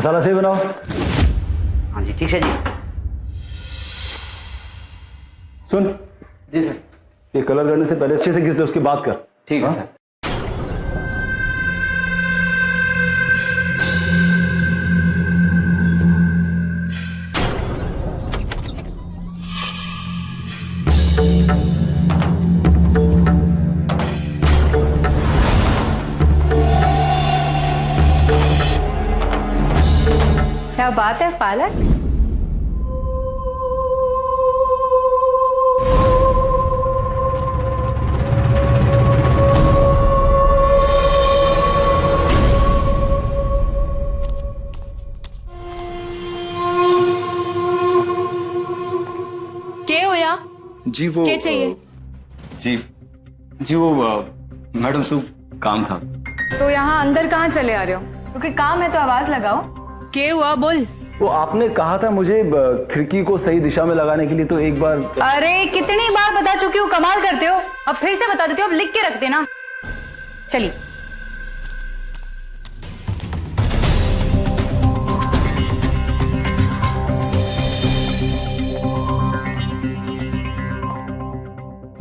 मसाला सही बनाओ। हाँ जी ठीक है जी। सुन, जी सर। ये कलर करने से पहले अच्छे से घिस ले, उसकी बात कर। ठीक है हाँ? सर। क्या बात है पालक? क्या होया? जी वो क्या चाहिए? जी वो मैडम सुबह काम था। तो यहाँ अंदर कहाँ चले आ रहे हो? क्योंकि काम है तो आवाज लगाओ। क्या हुआ बोल। वो आपने कहा था मुझे खिड़की को सही दिशा में लगाने के लिए, तो एक बार। अरे कितनी बार बता चुकी हूँ, कमाल करते हो। अब फिर से बता देती हूँ, अब लिख के रख देना। चलिए।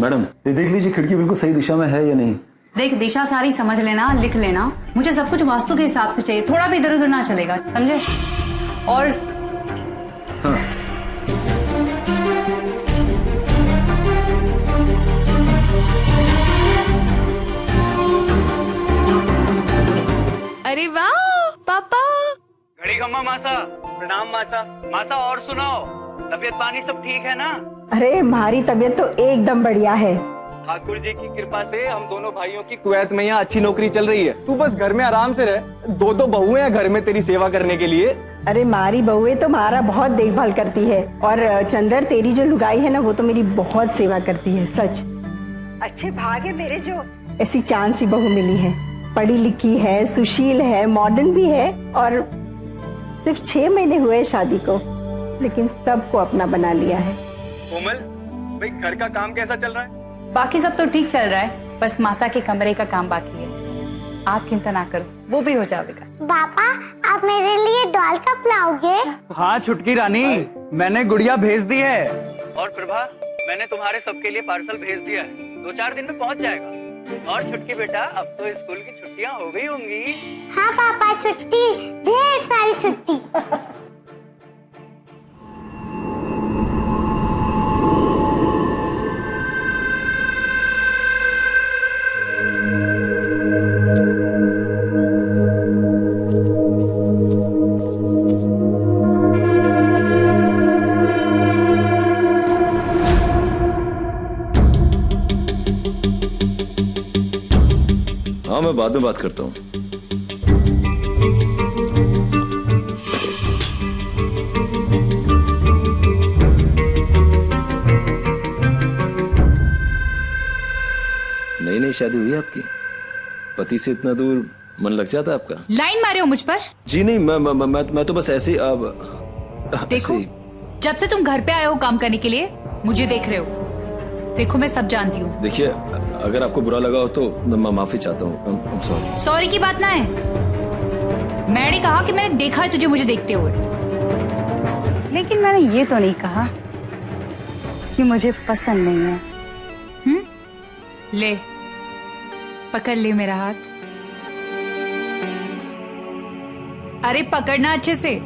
मैडम ये देख लीजिए, खिड़की बिल्कुल सही दिशा में है या नहीं। देख, दिशा सारी समझ लेना, लिख लेना। मुझे सब कुछ वास्तु के हिसाब से चाहिए, थोड़ा भी इधर उधर ना चलेगा, समझे? और हाँ। अरे वाह पापा। घड़ी खम्मा मासा, प्रणाम मासा। मासा और सुनाओ, तबीयत पानी सब ठीक है ना? अरे हमारी तबीयत तो एकदम बढ़िया है। ठाकुर जी की कृपा से हम दोनों भाइयों की कुवैत में यहाँ अच्छी नौकरी चल रही है। तू बस घर में आराम से रह। दो दो बहुएं हैं घर में तेरी सेवा करने के लिए। अरे हमारी बहुएं तो हमारा बहुत देखभाल करती है, और चंदर तेरी जो लुगाई है ना, वो तो मेरी बहुत सेवा करती है। सच अच्छे भाग है मेरे, जो ऐसी चांद सी बहू मिली है। पढ़ी लिखी है, सुशील है, मॉडर्न भी है, और सिर्फ 6 महीने हुए शादी को, लेकिन सबको अपना बना लिया है। कोमल भाई, घर का काम कैसा चल रहा है? बाकी सब तो ठीक चल रहा है, बस मासा के कमरे का काम बाकी है। आप चिंता ना करो, वो भी हो जाएगा। पापा, आप मेरे लिए डॉल कब लाओगे? हाँ छुटकी रानी, मैंने गुड़िया भेज दी है। और प्रभा, मैंने तुम्हारे सबके लिए पार्सल भेज दिया है, 2-4 दिन में पहुंच जाएगा। और छुटकी बेटा, अब तो स्कूल की छुट्टियां हो गई होंगी। हाँ पापा, छुट्टी, ढेर सारी छुट्टी। हाँ मैं बाद में बात करता हूँ। नई नई शादी हुई है आपकी, पति से इतना दूर मन लग जाता है आपका? लाइन मारे हो मुझ पर? जी नहीं, मैं तो बस ऐसे ही अब देखो, जब से तुम घर पे आए हो काम करने के लिए, मुझे देख रहे हो। देखो मैं सब जानती हूँ। देखिए, अगर आपको बुरा लगा हो तो मैं माफी चाहता हूँ। सॉरी। सॉरी की बात ना है। मैंने कहा कि मैंने देखा है तुझे मुझे देखते हुए, लेकिन मैंने ये तो नहीं कहा कि मुझे पसंद नहीं है। ले पकड़ ले मेरा हाथ। अरे पकड़ना अच्छे से।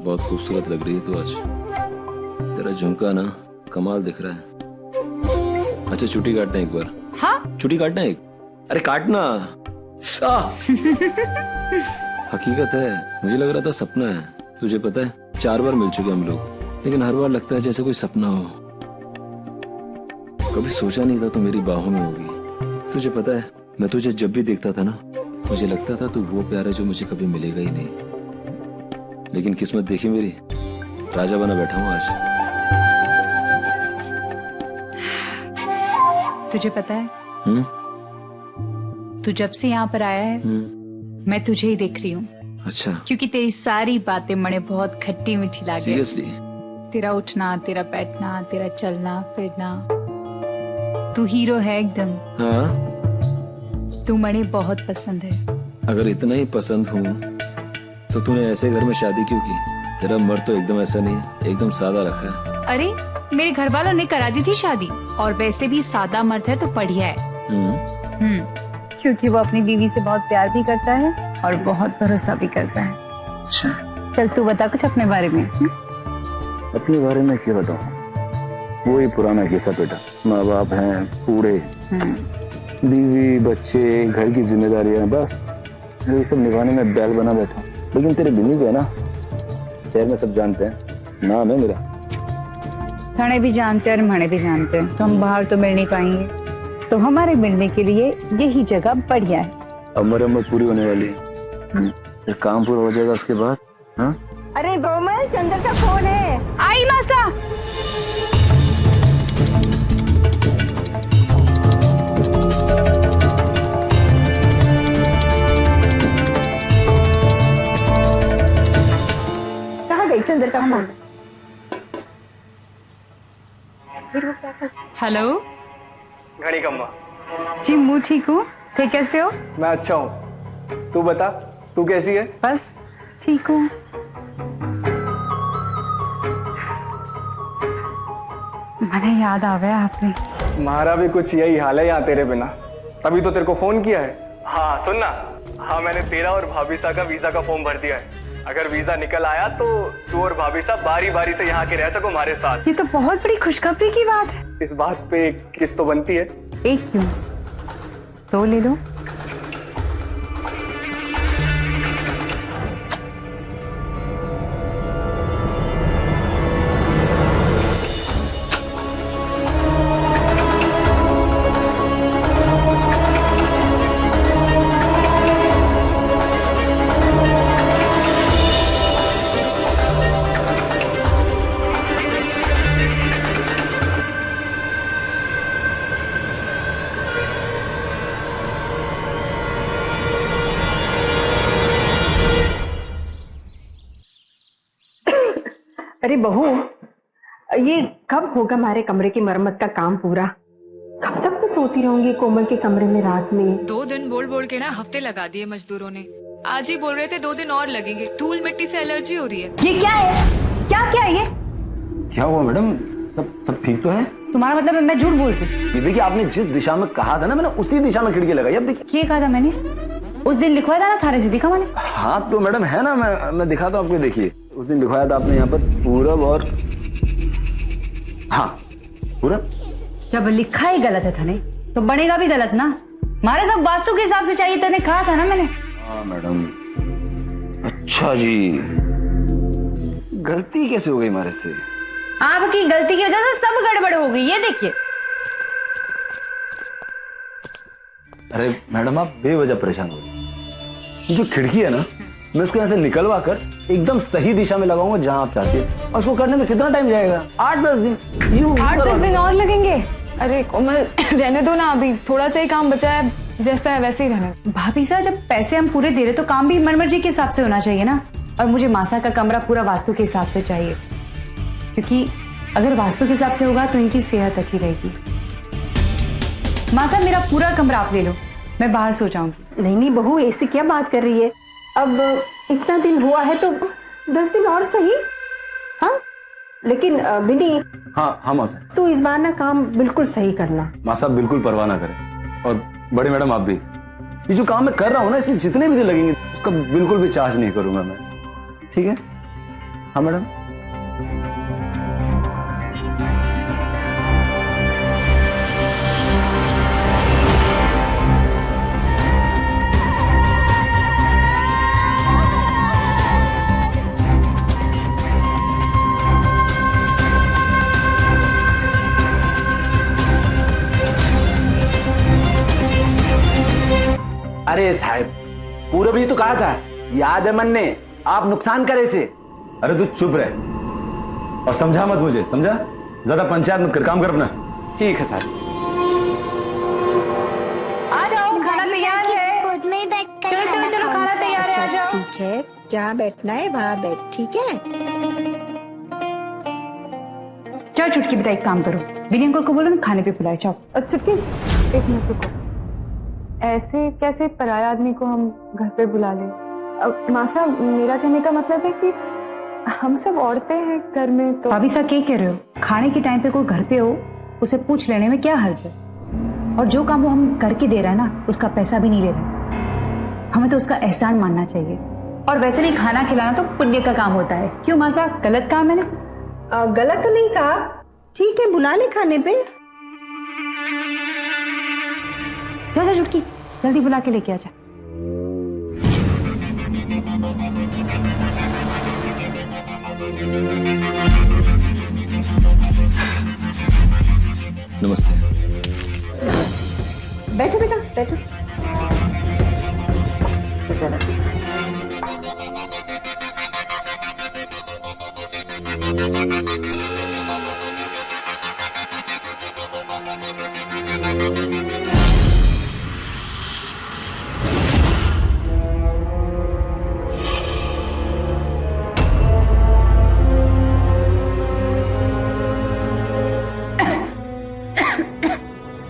बहुत खूबसूरत लग रही है तू आज। तेरा झुमका ना कमाल दिख रहा है। अच्छा चुटी काटना एक बार। हाँ चुटी काटना एक। अरे काटना। हकीकत है, मुझे लग रहा था सपना है। तुझे पता है 4 बार मिल चुके हम लोग, लेकिन हर बार लगता है जैसे कोई सपना हो। कभी सोचा नहीं था तू मेरी बाहों में होगी। तुझे पता है, मैं तुझे जब भी देखता था ना, मुझे लगता था तू वो प्यार है जो मुझे कभी मिलेगा ही नहीं। लेकिन किस्मत देखी मेरी, राजा बना बैठा हूँ आज। तुझे पता है, तू जब से यहाँ पर आया है मैं तुझे ही देख रही हूँ। अच्छा, क्योंकि तेरी सारी बातें मने बहुत खट्टी मीठी लागे। सीरियसली? तेरा उठना, तेरा बैठना, तेरा चलना फिरना, तू हीरो है एकदम। हाँ, तू मने बहुत पसंद है। अगर इतना ही पसंद हूँ तो तूने ऐसे घर में शादी क्यों की? तेरा मर्द तो एकदम ऐसा नहीं है, एकदम सादा रखा है। अरे मेरे घर वालों ने करा दी थी शादी, और वैसे भी सादा मर्द है तो बढ़िया है। क्योंकि वो अपनी बीवी से बहुत प्यार भी करता है और बहुत भरोसा भी करता है। अच्छा, चल तू बता कुछ अपने बारे में। अपने बारे में क्या बताऊं? वही पुराना किस्सा बेटा। माँ बाप हैं बूढ़े, बीवी बच्चे, घर की जिम्मेदारियां, बस यही सब निभाने में बैल बना बैठा। लेकिन तेरे बिन्नी को है ना, शहर में सब जानते हैं, नाम है मेरा। थाने भी जानते हैं और मणे भी जानते हैं, तो हम बाहर तो मिल नहीं पाएंगे, तो हमारे मिलने के लिए यही जगह बढ़िया है। अब मरम्मत पूरी होने वाली है, फिर काम पूरा हो जाएगा उसके बाद। हाँ, अरे कोमल, चंदर का फोन है। आई मासा। कहाँ गई चंदर का फोन? हेलो घड़ी कम्मा। जी, मैं ठीक हूँ। थे कैसे हो? मैं अच्छा हूँ, तू बता, तू कैसी है? बस ठीक हूँ। मैंने याद आ गया आपने। हमारा भी कुछ यही हाल है यहाँ तेरे बिना, तभी तो तेरे को फोन किया है। हाँ सुन ना, हाँ मैंने तेरा और भाभीसा का वीजा का फॉर्म भर दिया है। अगर वीजा निकल आया तो तू और भाभीसा बारी बारी से यहाँ के रह सको हमारे साथ। ये तो बहुत बड़ी खुशखबरी की बात है। इस बात पे एक किस्त तो बनती है। एक क्यों, दो ले लो। अरे बहू, ये कब होगा हमारे कमरे की मरम्मत का काम पूरा? कब तक मैं सोती रहूंगी कोमल के कमरे में रात में? 2 दिन बोल बोल के ना हफ्ते लगा दिए मजदूरों ने। आज ही बोल रहे थे 2 दिन और लगेंगे, धूल मिट्टी से एलर्जी हो रही है। ये क्या है? क्या है ये? क्या हुआ मैडम? सब ठीक तो है? तुम्हारा मतलब है मैं झूठ बोल रही? ये देखिए, आपने जिस दिशा में कहा था ना, मैंने उसी दिशा में खिड़की लगाई। अब देखिए, ये कहा था मैंने, उस दिन लिखवाया था ना थाने से, दिखा मैंने। हाँ तो मैडम है ना, मैं दिखाता हूँ आपको। देखिए, उस दिन लिखवाया था आपने यहाँ पर पूरब और, हाँ पूरब। जब लिखा ही गलत है थाने तो बनेगा भी गलत ना। हमारे सब वास्तु के हिसाब से चाहिए, तेने कहा था ना मैंने। हाँ मैडम। अच्छा जी, गलती कैसे हो गई हमारे से? आपकी गलती की वजह से सब गड़बड़ हो गई, ये देखिए। अरे मैडम, आप बेवजह परेशान हो गई। जो खिड़की है ना, मैं उसको यहाँ से निकलवा कर एकदम सही दिशा में लगाऊंगा जहां आप चाहते हैं। और उसको करने में कितना टाइम जाएगा? 8-10 दिन। 8-10 दिन और लगेंगे? अरे कोमल रहने दो ना, अभी थोड़ा सा ही काम बचा है, जैसा है वैसे ही रहने दो। भाभी साहब, जब पैसे हम पूरे दे रहे तो काम भी मनमर्जी के हिसाब से होना चाहिए ना। और मुझे मासा का कमरा पूरा वास्तु के हिसाब से चाहिए, क्योंकि अगर वास्तु के हिसाब से होगा तो इनकी सेहत अच्छी रहेगी। मासा, मेरा पूरा कमरा आप ले लो, मैं बाहर सो जाऊंगी। नहीं बहू, ऐसी क्या बात कर रही है? अब इतना दिन हुआ है तो 10 दिन और सही। हाँ लेकिन बिनी, हाँ माँ साहब, तू इस बार ना काम बिल्कुल सही करना। माँ साहब बिल्कुल परवाह ना करें। और बड़ी मैडम आप भी, ये जो काम मैं कर रहा हूँ ना, इसमें जितने भी दिन लगेंगे उसका बिल्कुल भी चार्ज नहीं करूंगा मैं। ठीक है? हाँ मैडम। अरे साहब, पूरब ही तो कहा था, याद है मन ने, आप नुकसान करे से। अरे तू चुप रहे और समझा मत मुझे, समझा? ज्यादा पंचायत मत कर, काम कर अपना। ठीक है सर। आ जाओ, खाना तैयार है। खुद में ही बैठ कर चलो चलो चलो, खाना तैयार है, आ जाओ। ठीक है, जहाँ बैठना है वहाँ बैठ, ठीक है? चलो चुटकी बेटा, एक काम करो, विनी अंकल को बोलो ना खाने पे बुलाए। जाओ। चुटकी, एक मिनट रुको। ऐसे कैसे पराया आदमी को हम घर पे बुला ले? मासा, मेरा कहने का मतलब है कि हम सब औरतें हैं घर में, तो भाभी साहब क्या कह रहे हो? खाने के टाइम पे कोई घर पे हो, उसे पूछ लेने में क्या हर्ज है? और जो काम वो हम करके दे रहा है ना, उसका पैसा भी नहीं ले रहे। हमें तो उसका एहसान मानना चाहिए। और वैसे भी खाना खिलाना तो पुण्य का काम होता है। क्यों मासा, गलत काम है ना? गलत तो नहीं कहा। ठीक है, बुला ले खाने पे। जा जा चुटकी, जल्दी बुला के लेके आ जा। नमस्ते। बैठो बेटा, बैठो।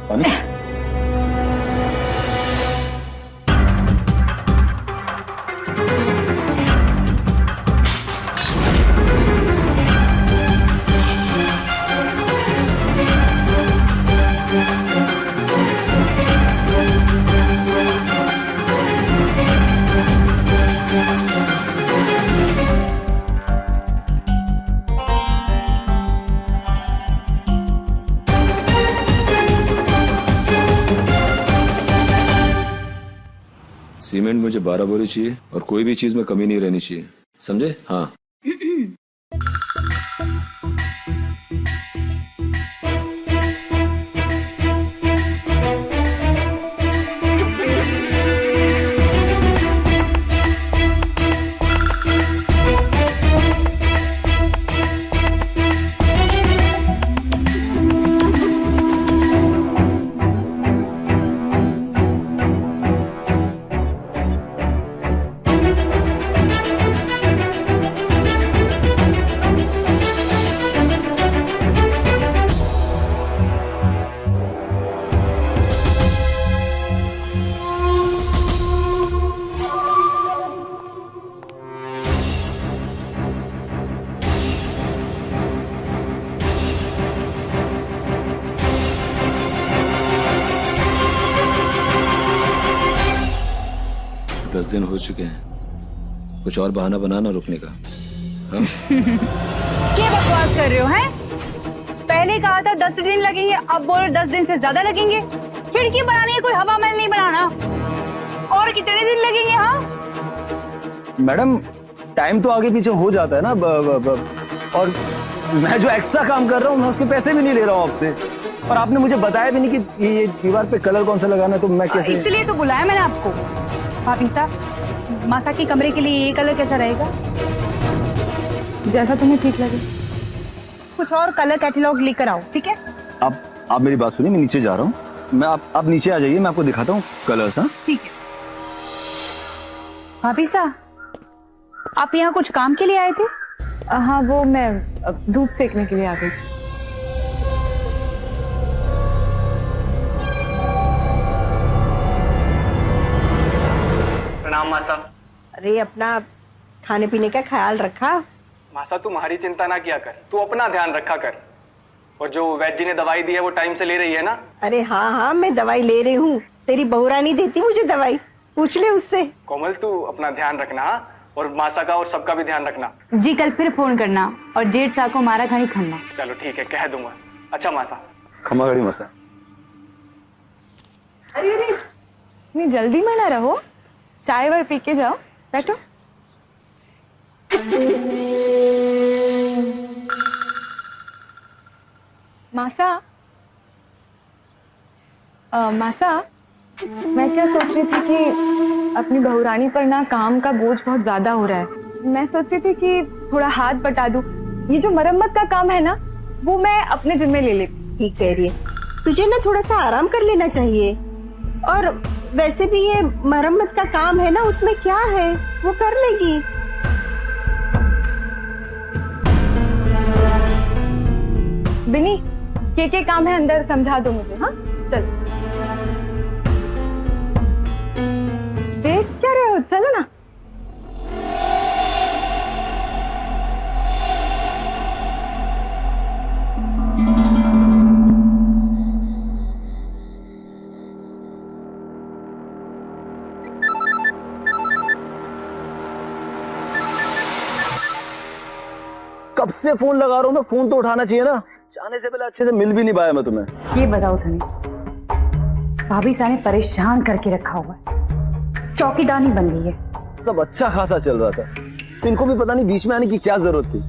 पानी? सीमेंट मुझे 12 बोरी चाहिए और कोई भी चीज में कमी नहीं रहनी चाहिए, समझे? हाँ। दस दिन हो चुके हैं, कुछ और बहाना बनाना रुकने का। हाँ? क्या बकवास कर रहे हो हैं? पहले कहा था 10 दिन लगेंगे, अब बोलो 10 दिन से ज्यादा लगेंगे। खिड़की बनानी है, कोई हवा महल नहीं बनाना। और कितने दिन लगेंगे? हाँ मैडम, टाइम तो आगे पीछे हो जाता है ना। और मैं जो एक्स्ट्रा काम कर रहा हूँ, मैं उसके पैसे भी नहीं ले रहा हूँ आपसे। और आपने मुझे बताया भी नहीं कि ये दीवार पे कलर कौन सा लगाना है, तो मैं कैसे? इसलिए तो बुलाया मैंने आपको। भाभी साहब, मासा के कमरे के लिए ये कलर कैसा रहेगा? जैसा तुम्हें ठीक लगे। कुछ और कलर कैटलॉग लेकर आओ, ठीक है? आप मेरी बात सुनिए, मैं नीचे जा रहा हूँ। मैं आप नीचे आ जाइए, मैं आपको दिखाता हूँ कलर्स। हाँ ठीक है। भाभी साहब, आप यहाँ कुछ काम के लिए आए थे? हाँ, वो मैं धूप सेकने के लिए आ गई। प्रणाम मासा। अरे, अपना खाने पीने का ख्याल रखा। मासा, तू हमारी चिंता ना किया कर, तू अपना ध्यान रखा कर। और जो वैद्य जी ने दवाई दी है वो टाइम से ले रही है ना? अरे हाँ हाँ, मैं दवाई ले रही हूँ। तेरी बहुरानी देती मुझे दवाई, पूछ ले उससे। कोमल, तू अपना ध्यान रखना। और मासा का और सबका भी ध्यान रखना। जी, कल फिर फोन करना और जेठ साहब को मारा खानी खाना। चलो ठीक है, कह दूंगा। अच्छा मासा। खमा गड़ी मसा। अरे अरे, इतनी जल्दी में ना रहो, चाय वाय पी के जाओ, बैठो। मासा, मासा, मैं क्या सोच रही थी कि अपनी बहुरानी पर ना काम का बोझ बहुत ज्यादा हो रहा है। मैं सोच रही थी कि थोड़ा हाथ बटा दूं। ये जो मरम्मत का काम है ना, वो मैं अपने जिम्मे ले लेती। ठीक कह रही है, तुझे ना थोड़ा सा आराम कर लेना चाहिए। और वैसे भी ये मरम्मत का काम है ना, उसमें क्या है, वो कर लेगी। बिनी, के काम है अंदर समझा दो मुझे। हाँ चल, देख क्या रहे हो, चलो ना। कब से फोन लगा रहा हूँ मैं, फोन तो उठाना चाहिए ना। जाने से पहले अच्छे से मिल भी नहीं पाया मैं तुम्हें। ये बताओ धनेश, भाभी सा ने परेशान करके रखा हुआ है, चौकीदानी बन गई है। सब अच्छा खासा चल रहा था, तो इनको भी पता नहीं बीच में आने की क्या जरूरत थी।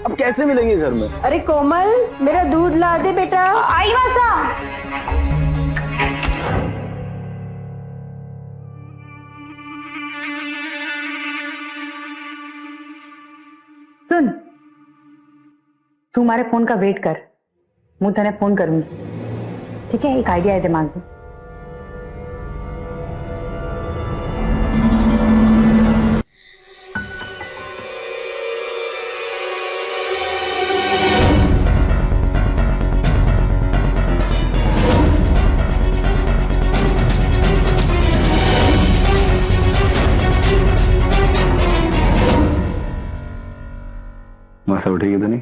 अब कैसे मिलेंगे घर में? अरे कोमल, मेरा दूध ला दे बेटा। आई मासा। सुन, तू हमारे फोन का वेट कर, मैं तेने फोन करूंगी। ठीक है, एक आइडिया है दिमाग में। मासा उठेगी तो नहीं?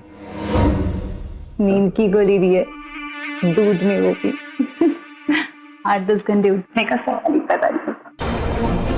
नींद की गोली दी है, दूध में वो भी 8-10 घंटे उठने का सवाल ही पैदा नहीं होता।